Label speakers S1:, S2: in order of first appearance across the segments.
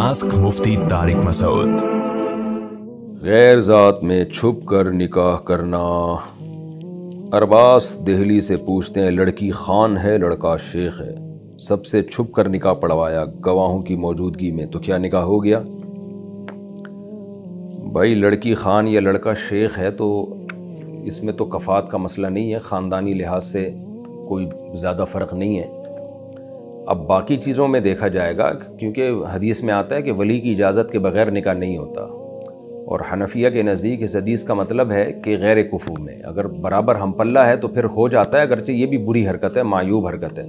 S1: Ask मुफ्ती तारिक मसूद।
S2: गैर ज़ात में छुप कर निकाह करना। अरबास दिल्ली से पूछते हैं, लड़की खान है लड़का शेख है, सबसे छुप कर निकाह पढ़वाया गवाहों की मौजूदगी में, तो क्या निकाह हो गया? भाई लड़की खान या लड़का शेख है तो इसमें तो कफ़ात का मसला नहीं है, ख़ानदानी लिहाज से कोई ज़्यादा फ़र्क नहीं है। अब बाकी चीज़ों में देखा जाएगा, क्योंकि हदीस में आता है कि वली की इजाज़त के बग़ैर निकाह नहीं होता, और हनफिया के नज़दीक इस हदीस का मतलब है कि गैर कुफू में अगर बराबर हम पल्ला है तो फिर हो जाता है, अगरचे ये भी बुरी हरकत है, मायूब हरकत है।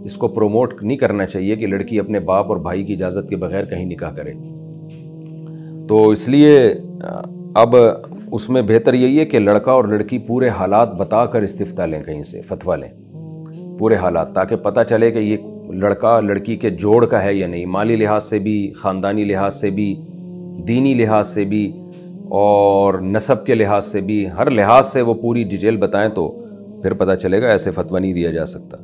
S2: इसको प्रोमोट नहीं करना चाहिए कि लड़की अपने बाप और भाई की इजाज़त के बग़ैर कहीं निकाह करे। तो इसलिए अब उसमें बेहतर यही है कि लड़का और लड़की पूरे हालात बता कर इस्तिफ्ता लें, कहीं से फतवा लें पूरे हालात, ताकि पता चले कि ये लड़का लड़की के जोड़ का है या नहीं, माली लिहाज से भी, ख़ानदानी लिहाज से भी, दीनी लिहाज से भी और नसब के लिहाज से भी, हर लिहाज से वो पूरी डिटेल बताएं, तो फिर पता चलेगा। ऐसे फतवा नहीं दिया जा सकता।